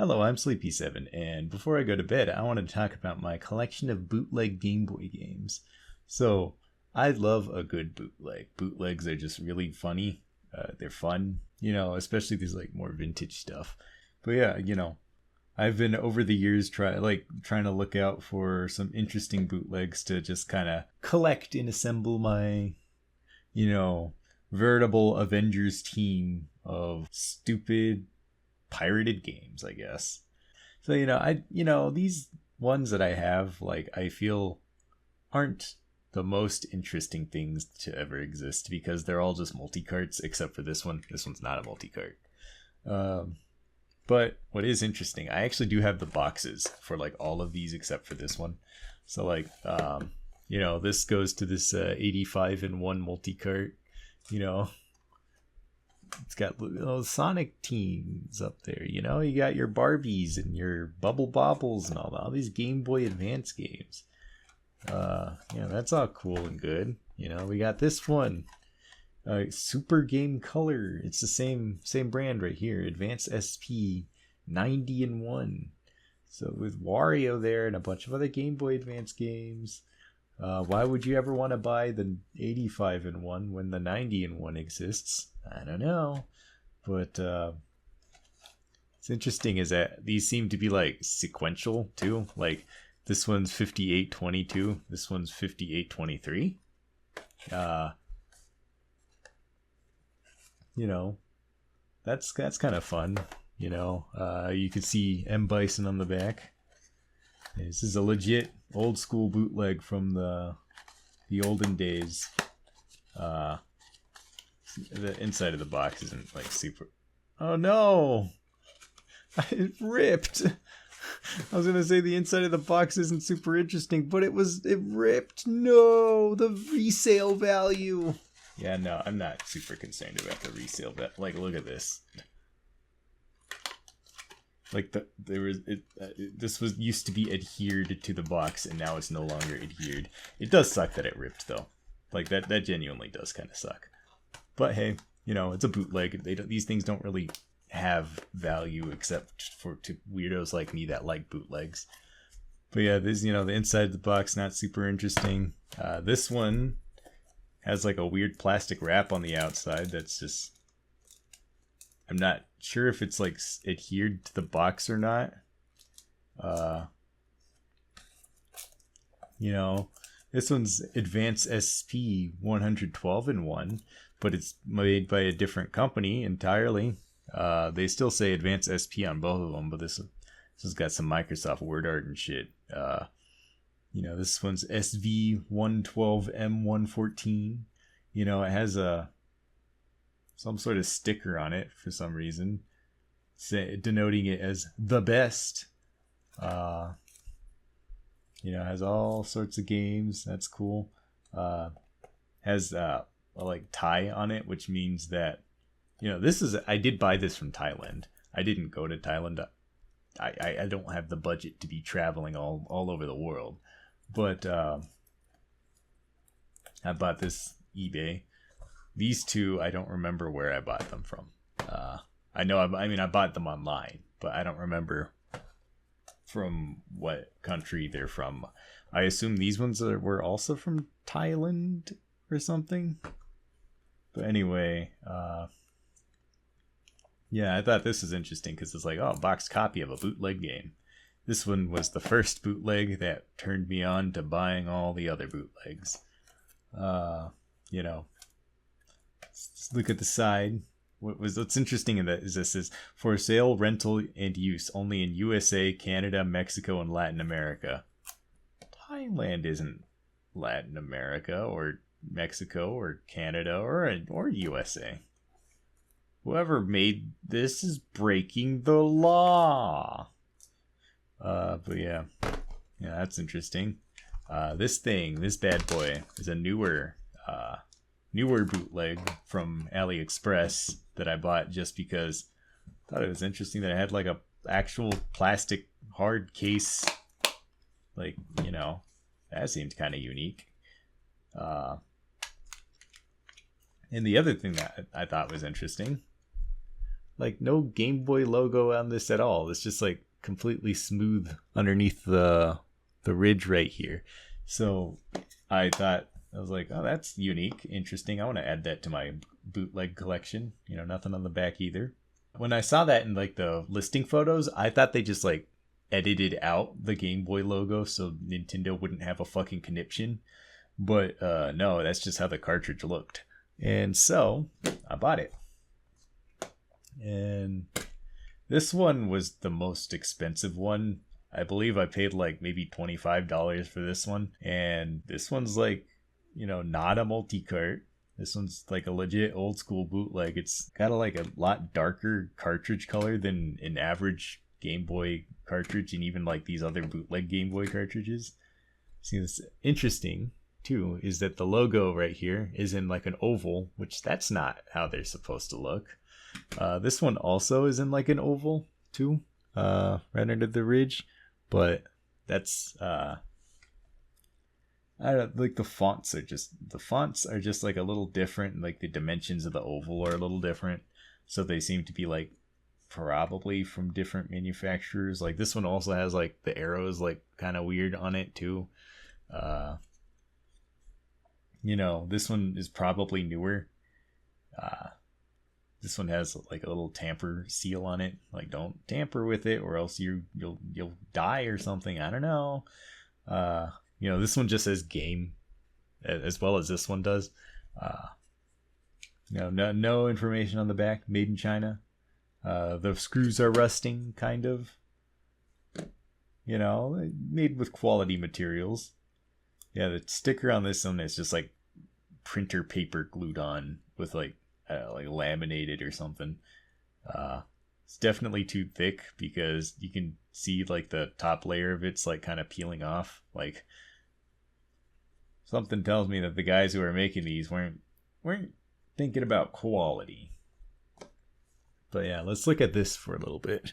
Hello, I'm Sleepy7, and before I go to bed, I want to talk about my collection of bootleg Game Boy games. So, I love a good bootleg. Bootlegs are just really funny. They're fun, especially these like more vintage stuff. But yeah, I've been over the years trying to look out for some interesting bootlegs to just kind of collect and assemble my, you know, veritable Avengers team of stupid pirated games, I guess. So, these ones that I have, like, I feel aren't the most interesting things to ever exist because they're all just multi-carts except for this one. This one's not a multi-cart. But what is interesting, I actually do have the boxes for like all of these except for this one. So like, this goes to this 85 in 1 multi-cart, It's got Sonic teams up there, You got your Barbies and your Bubble Bobbles and all these Game Boy Advance games. That's all cool and good. We got this one, Super Game Color. It's the same brand right here, Advance SP 90 in 1. So with Wario there and a bunch of other Game Boy Advance games. Why would you ever want to buy the 85 in 1 when the 90 in 1 exists? I don't know. But it's interesting is that these seem to be like sequential too. Like this one's 5822, this one's 5823. That's kind of fun. You can see M Bison on the back. This is a legit old school bootleg from the olden days. The inside of the box isn't like super. Oh no! It ripped. I was gonna say the inside of the box isn't super interesting, but it ripped. No, the resale value. Yeah, no, I'm not super concerned about the resale value. Like, look at this. Like this was used to be adhered to the box, and now it's no longer adhered. It does suck that it ripped, though. Like that genuinely does kind of suck. But hey, it's a bootleg. These things don't really have value except to weirdos like me that like bootlegs. But yeah, this the inside of the box not super interesting. This one has like a weird plastic wrap on the outside that's just. I'm not sure if it's like adhered to the box or not. This one's Advance SP 112 in 1, but it's made by a different company entirely. They still say Advance SP on both of them, but this has got some Microsoft Word art and shit. This one's SV 112M 114. It has some sort of sticker on it for some reason, denoting it as the best. Has all sorts of games. That's cool. Has a like Thai on it, which means that I did buy this from Thailand. I didn't go to Thailand. I don't have the budget to be traveling all over the world, but I bought this eBay. These two, I don't remember where I bought them from. I know, I bought them online, but I don't remember from what country they're from. I assume these ones were also from Thailand or something. But anyway, yeah, I thought this was interesting because it's like, a boxed copy of a bootleg game. This one was the first bootleg that turned me on to buying all the other bootlegs. Let's look at the side. What's interesting in that is this is for sale, rental, and use only in USA, Canada, Mexico, and Latin America. Thailand isn't Latin America or Mexico or Canada or USA. Whoever made this is breaking the law. But yeah, that's interesting. This bad boy is a newer bootleg from AliExpress that I bought just because I thought it was interesting that it had like a actual plastic hard case. Like, that seemed kind of unique. And the other thing that I thought was interesting, like no Game Boy logo on this at all. It's just like completely smooth underneath the ridge right here. So I thought, I was like, oh, that's unique, interesting. I want to add that to my bootleg collection. You know, nothing on the back either. When I saw that in like the listing photos, I thought they just like edited out the Game Boy logo so Nintendo wouldn't have a fucking conniption. But no, that's just how the cartridge looked. And so I bought it. And this one was the most expensive one. I believe I paid like maybe $25 for this one. And this one's like, you know, not a multi-cart. This one's like a legit old school bootleg. It's got like a lot darker cartridge color than an average Game Boy cartridge, and even like these other bootleg Game Boy cartridges. See, this interesting too is that the logo right here is in like an oval, which that's not how they're supposed to look. This one also is in like an oval too, right under the ridge, but that's I don't like the fonts are just like a little different. Like the dimensions of the oval are a little different, so they seem to be like probably from different manufacturers. Like this one also has like the arrows like kind of weird on it too. You know, this one is probably newer. This one has like a little tamper seal on it. Like don't tamper with it or else you'll die or something. I don't know. You know, this one just says game as well as this one does. You know, no information on the back. Made in China. The screws are rusting, kind of. You know, made with quality materials. Yeah, the sticker on this one is just like printer paper glued on with like laminated or something. It's definitely too thick because you can see like the top layer of it's like kind of peeling off. Like something tells me that the guys who are making these weren't thinking about quality. But yeah, let's look at this for a little bit.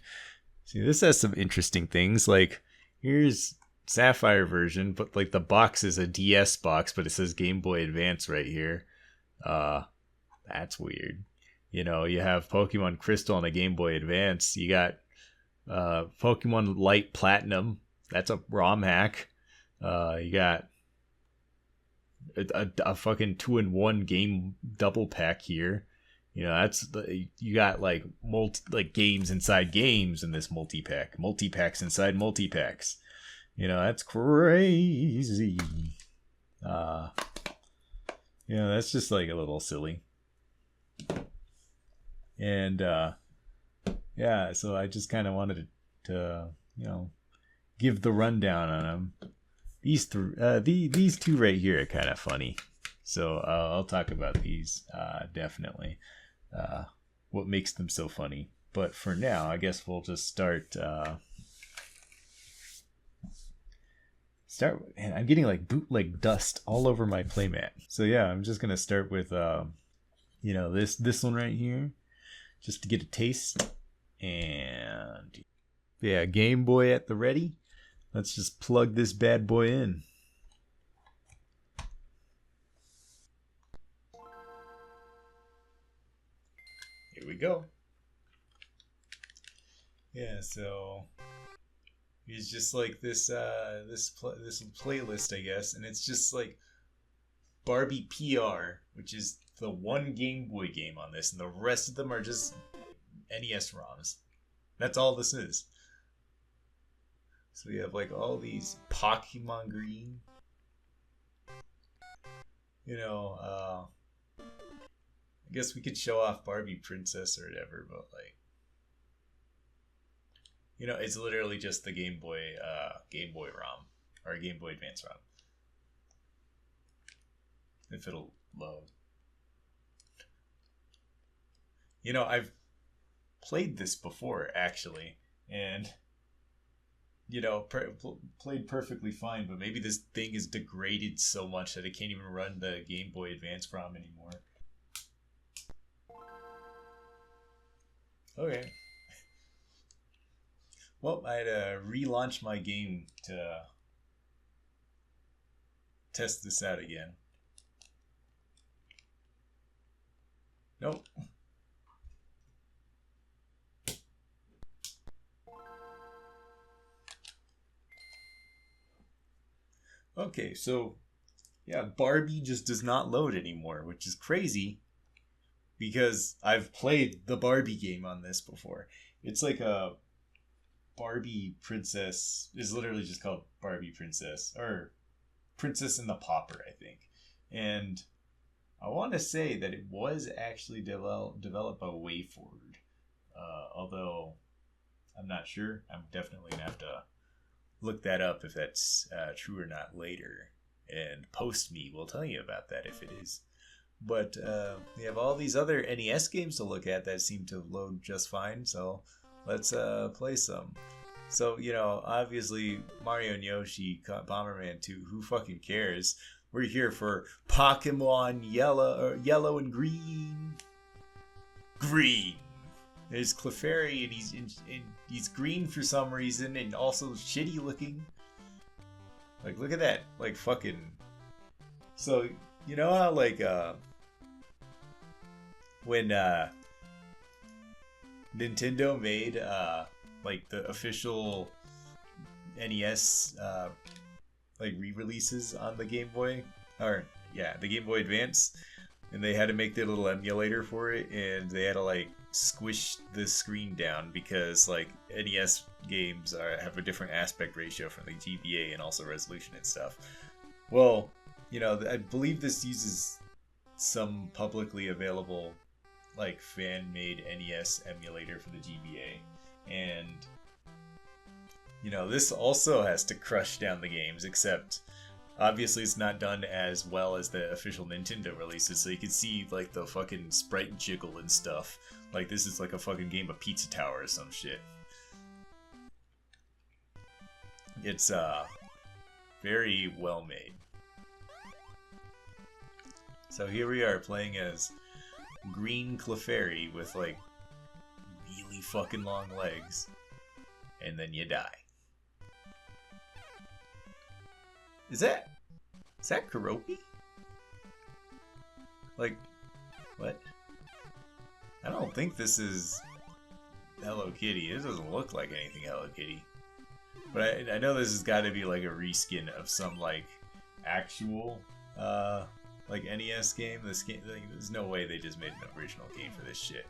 See, this has some interesting things. Like here's Sapphire version, but like the box is a DS box, but it says Game Boy Advance right here. That's weird. You know, you have Pokemon Crystal on a Game Boy Advance. You got Pokemon Light Platinum. That's a ROM hack. You got a fucking 2-in-1 game double pack here. You know, you got like games inside games in this multi-pack. Multi-packs inside multi-packs. You know, that's crazy. You know, that's just like a little silly. And yeah, so I just kind of wanted to, you know, give the rundown on them. These two right here are kind of funny. So I'll talk about these definitely. What makes them so funny. But for now, I guess we'll just start. Man, I'm getting like bootleg dust all over my playmat. So yeah, I'm just gonna start with you know, this one right here, just to get a taste. And yeah, Game Boy at the ready. Let's just plug this bad boy in. Here we go. Yeah, so it's just like this playlist, I guess, and it's just like Barbie PR, which is the one Game Boy game on this, and the rest of them are just NES ROMs. That's all this is. So we have like all these Pokemon Green. You know, I guess we could show off Barbie Princess or whatever, but like, you know, it's literally just the Game Boy ROM or Game Boy Advance ROM. If it'll load. You know, I've played this before actually, and you know, played perfectly fine. But maybe this thing is degraded so much that it can't even run the Game Boy Advance ROM anymore. Okay. Well, I had to relaunch my game to test this out again. Nope. Okay, so yeah, Barbie just does not load anymore, which is crazy because I've played the Barbie game on this before. It's like a Barbie Princess is literally just called Barbie Princess or Princess and the Pauper, I think. And I want to say that it was actually developed by WayForward, although I'm not sure. I'm definitely gonna have to look that up if that's true or not later. And post me will tell you about that if it is. But we have all these other NES games to look at that seem to load just fine. So let's play some. So, obviously Mario and Yoshi, Bomberman 2, who fucking cares? We're here for Pokemon Yellow and Green. Green. There's Clefairy, and he's green for some reason, and also shitty looking. Like, look at that. Like, fucking. So, you know how, like, when Nintendo made, like, the official NES, like, re-releases on the Game Boy? Or, yeah, the Game Boy Advance. And they had to make their little emulator for it, and they had to, like, squish the screen down because, like, NES games have a different aspect ratio from the GBA and also resolution and stuff. Well, I believe this uses some publicly available, like, fan-made NES emulator for the GBA. And, this also has to crush down the games, except obviously it's not done as well as the official Nintendo releases, so you can see, like, the fucking sprite jiggle and stuff. Like, this is like a fucking game of Pizza Tower or some shit. It's, very well made. So here we are playing as Green Clefairy with, like, really fucking long legs. And then you die. Is that Karopi? Like, what? I don't think this is Hello Kitty. It doesn't look like anything Hello Kitty. But I know this has got to be like a reskin of some, like, actual, like, NES game. This game, like, there's no way they just made an original game for this shit.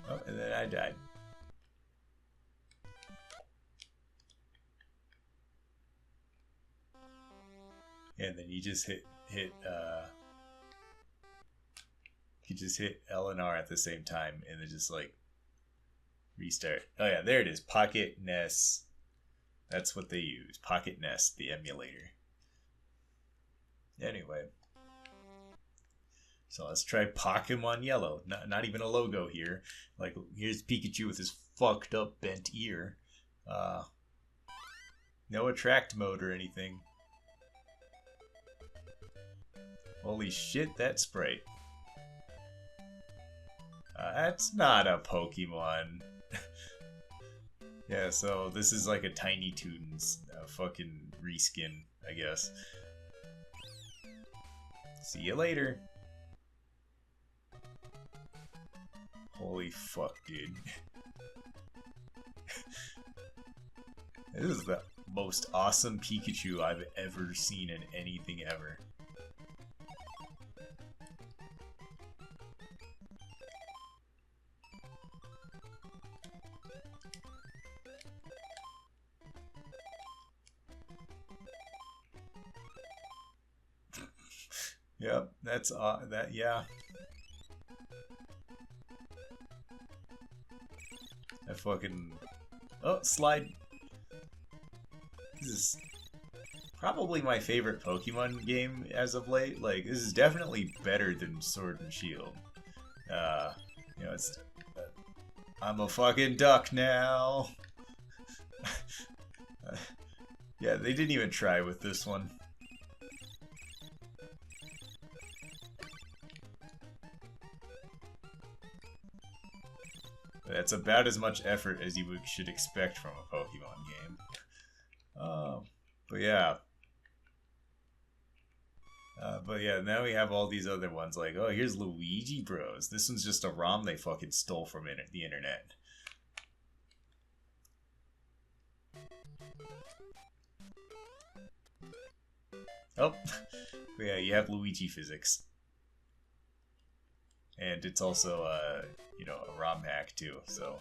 Oh, and then I died. And then you just hit L and R at the same time, and then just, like, restart. Oh yeah, there it is. Pocket NES. That's what they use. Pocket NES, the emulator. Anyway, so let's try Pokemon Yellow. Not even a logo here. Like, here's Pikachu with his fucked up bent ear. No attract mode or anything. Holy shit, that sprite. That's not a Pokemon. Yeah, so this is like a Tiny Toons fucking reskin, I guess. See you later. Holy fuck, dude. This is the most awesome Pikachu I've ever seen in anything ever. Yep, that's that. Yeah, I fucking slide. This is probably my favorite Pokemon game as of late. Like, this is definitely better than Sword and Shield. It's I'm a fucking duck now. Yeah, they didn't even try with this one. That's about as much effort as you should expect from a Pokemon game. But yeah. Now we have all these other ones. Like, oh, here's Luigi Bros. This one's just a ROM they fucking stole from the internet. Oh, yeah, you have Luigi physics. And it's also, you know, a ROM hack too, so.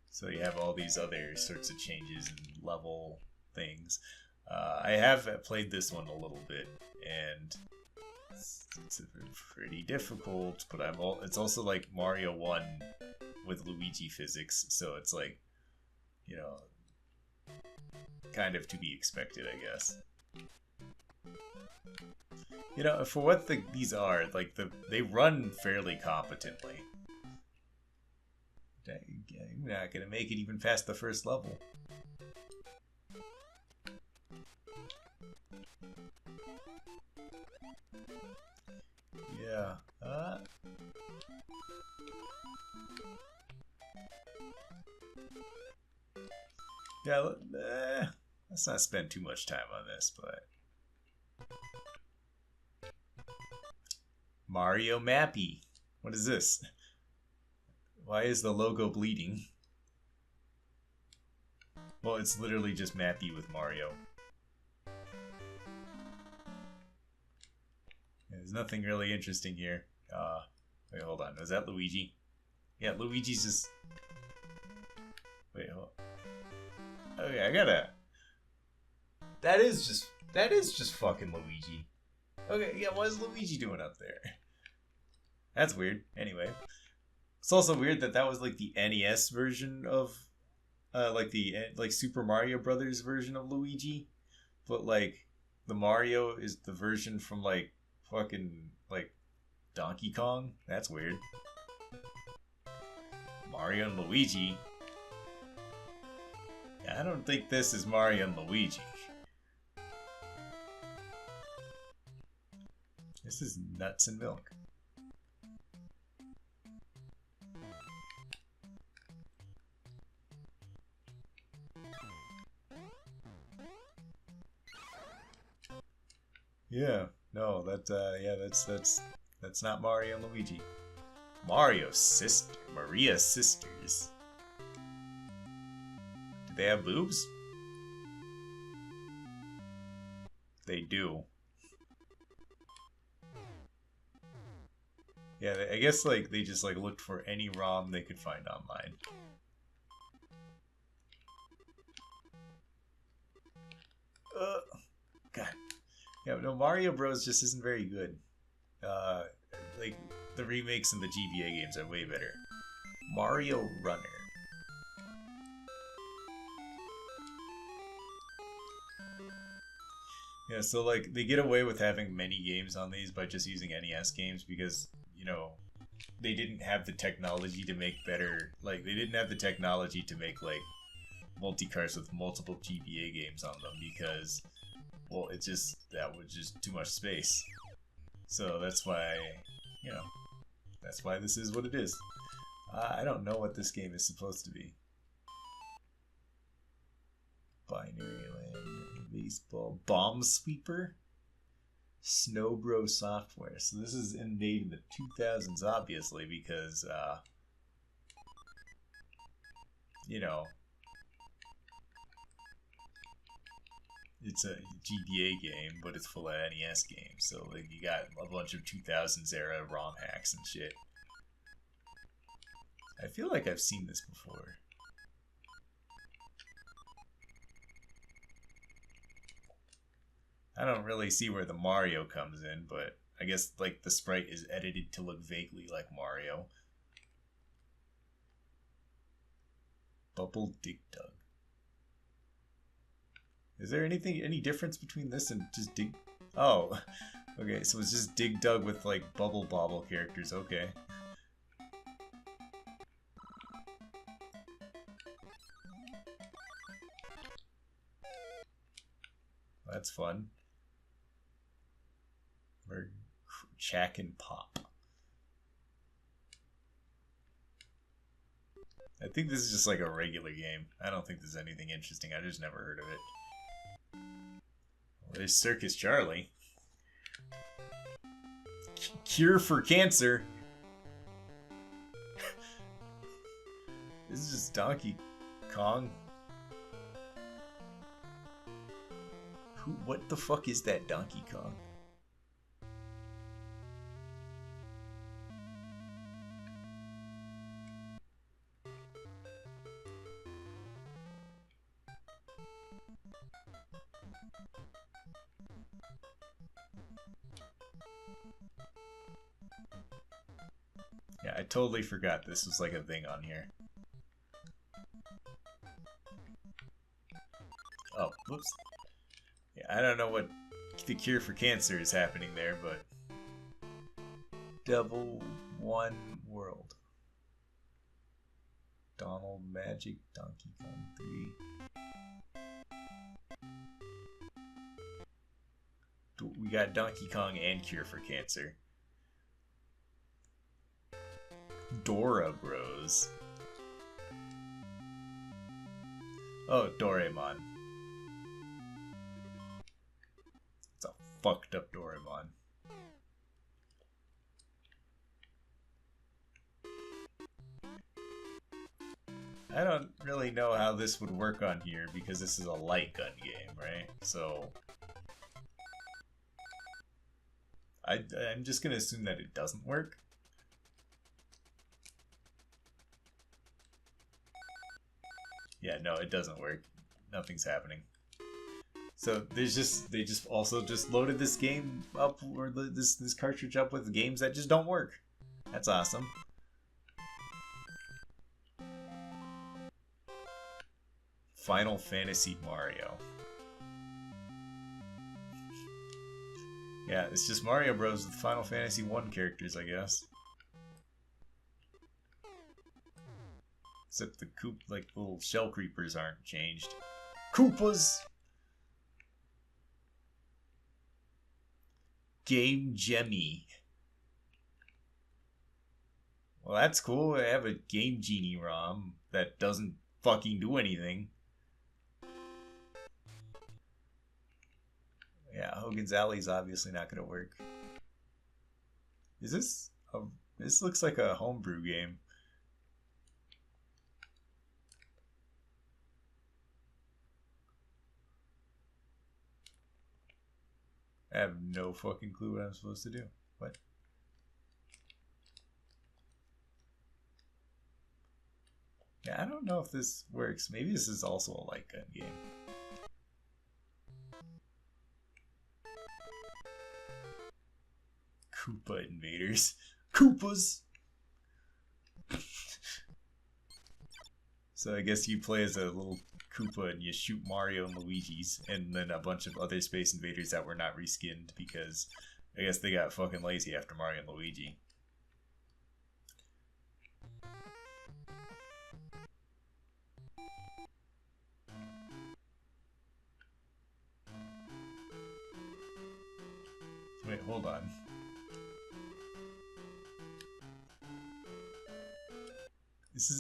So you have all these other sorts of changes and level things. I have played this one a little bit, and it's pretty difficult. But it's also like Mario 1 with Luigi physics, so it's like, you know, kind of to be expected, I guess. You know, for what these are, like they run fairly competently. I'm not gonna make it even past the first level. Yeah. Yeah. Let's not spend too much time on this, but Mario Mappy. What is this? Why is the logo bleeding? Well, it's literally just Mappy with Mario. There's nothing really interesting here. Wait, hold on. Was that Luigi? Yeah, Luigi's just... Wait, hold on. Okay, I gotta... That is just fucking Luigi. Okay, yeah, what is Luigi doing up there? That's weird. Anyway. It's also weird that was like the NES version of... like the Super Mario Brothers version of Luigi. But like, the Mario is the version from like fucking like Donkey Kong. That's weird. Mario and Luigi. I don't think this is Mario and Luigi. This is nuts and milk. Yeah, no, that's not Mario and Luigi. Mario's sister, Maria's sisters. Do they have boobs? They do. Yeah, I guess like they just like looked for any ROM they could find online. God. Yeah, no, Mario Bros. Just isn't very good. Like, the remakes and the GBA games are way better. Mario Runner. Yeah, so, like, they get away with having many games on these by just using NES games because, you know, they didn't have the technology to make better... Like, they didn't have the technology to make, like, multi-carts with multiple GBA games on them because... Well, that was just too much space. So that's why, you know, that's why this is what it is. I don't know what this game is supposed to be. Binary Land, Baseball, Bomb Sweeper, Snowbro Software. So this is made in the 2000s, obviously, because, you know, it's a GBA game, but it's full of NES games. So like you got a bunch of 2000s era ROM hacks and shit. I feel like I've seen this before. I don't really see where the Mario comes in, but I guess like the sprite is edited to look vaguely like Mario. Bubble Dig Dug. Is there any difference between this and just Dig... Oh, okay, so it's just Dig Dug with, like, Bubble Bobble characters, okay. That's fun. Or Chack and Pop. I think this is just like a regular game. I don't think there's anything interesting. I just never heard of it. There's Circus Charlie. Cure for cancer. This is just Donkey Kong. What the fuck is that Donkey Kong? Yeah, I totally forgot this was like a thing on here. Oh, whoops. Yeah, I don't know what the cure for cancer is happening there, but... Double One World. Donald Magic Donkey Kong 3. We got Donkey Kong and Cure for Cancer. Dora Bros. Oh, Doraemon. It's a fucked up Doraemon. I don't really know how this would work on here because this is a light gun game, right? So I'm just gonna assume that it doesn't work. Yeah, no, it doesn't work. Nothing's happening. So they just also just loaded this game up, or this cartridge up with games that just don't work. That's awesome. Final Fantasy Mario. Yeah, it's just Mario Bros. With Final Fantasy 1 characters, I guess. Except the little shell creepers aren't changed. Koopas! Game Genie. Well, that's cool. I have a Game Genie ROM that doesn't fucking do anything. Yeah, Hogan's Alley's obviously not going to work. Is this... this looks like a homebrew game. I have no fucking clue what I'm supposed to do. What? Yeah, I don't know if this works. Maybe this is also a light gun game. Koopa invaders. Koopas! So I guess you play as a little Koopa and you shoot Mario and Luigi's, and then a bunch of other Space Invaders that were not reskinned because I guess they got fucking lazy after Mario and Luigi. Wait, hold on.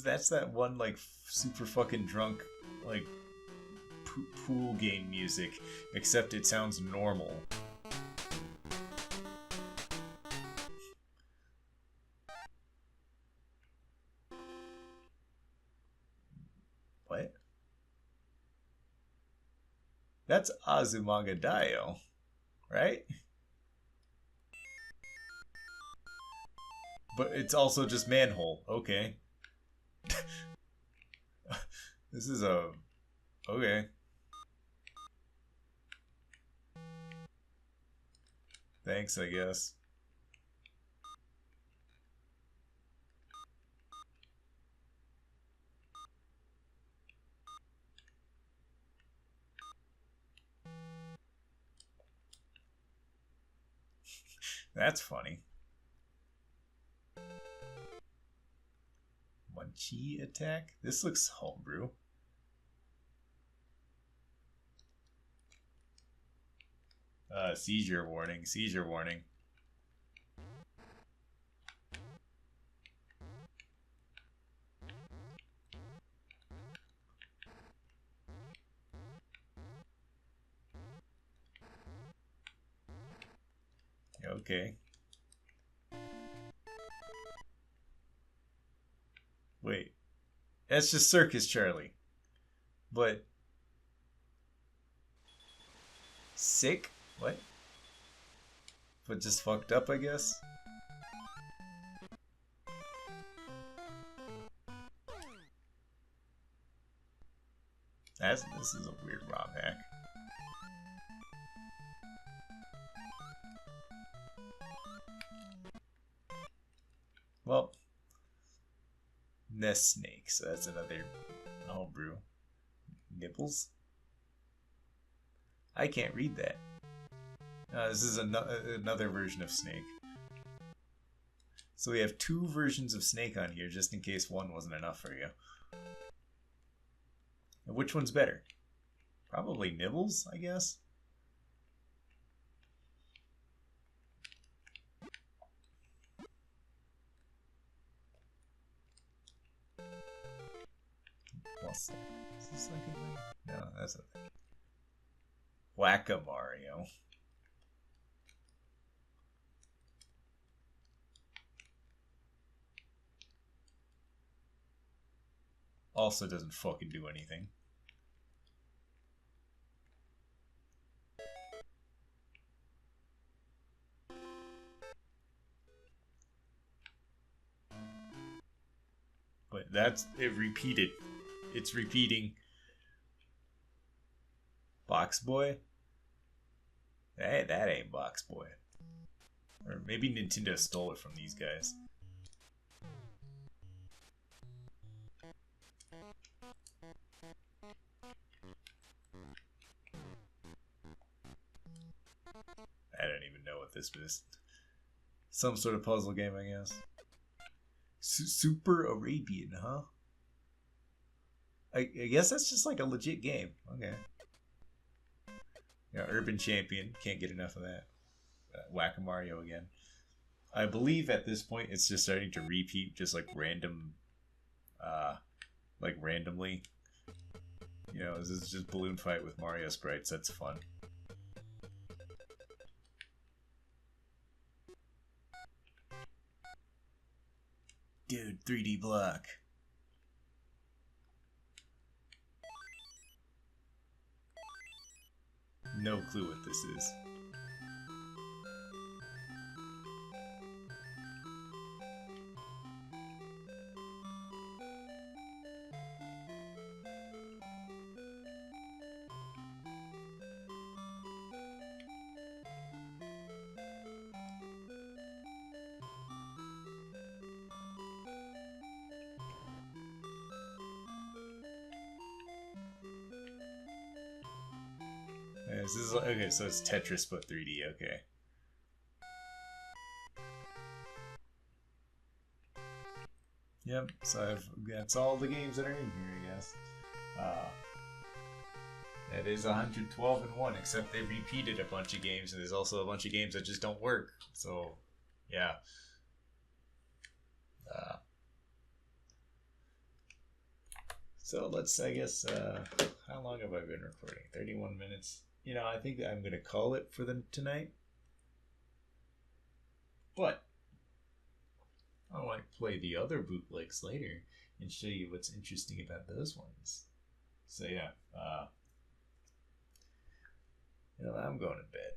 That's that one like super fucking drunk like pool game music, except it sounds normal. What? That's Azumanga Daioh, right? But it's also just Manhole. Okay. This is a... Okay. Thanks, I guess. That's funny. Munchie attack? This looks homebrew. Seizure warning. Seizure warning. Okay. Wait. That's just Circus Charlie. But sick? What? But just fucked up, I guess? This is a weird ROM hack. Well, Nest Snake, so that's another homebrew. Nipples? I can't read that. This is another version of Snake. So we have two versions of Snake on here, just in case one wasn't enough for you. And which one's better? Probably Nibbles, I guess. Is this like a... No, that's a... Whack-A-Mario. Also doesn't fucking do anything. But that's it repeated. It's repeating. Box Boy? Hey, that ain't Box Boy. Or maybe Nintendo stole it from these guys. I don't even know what this is. Some sort of puzzle game, I guess. Super Arabian, huh? I guess that's just like a legit game. Okay. Yeah, Urban Champion. Can't get enough of that. Whack-A-Mario again. I believe at this point it's just starting to repeat just like randomly. You know, this is just balloon fight with Mario sprites. That's fun. Dude, 3D block. No clue what this is. This is okay, so it's Tetris but 3D. Okay. Yep. So that's all the games that are in here, I guess. That is 112 and 1, except they repeated a bunch of games, and there's also a bunch of games that just don't work. So, yeah. So let's, I guess, how long have I been recording? 31 minutes. You know, I think I'm going to call it for tonight. But I might play the other bootlegs later and show you what's interesting about those ones. So yeah, I'm going to bed.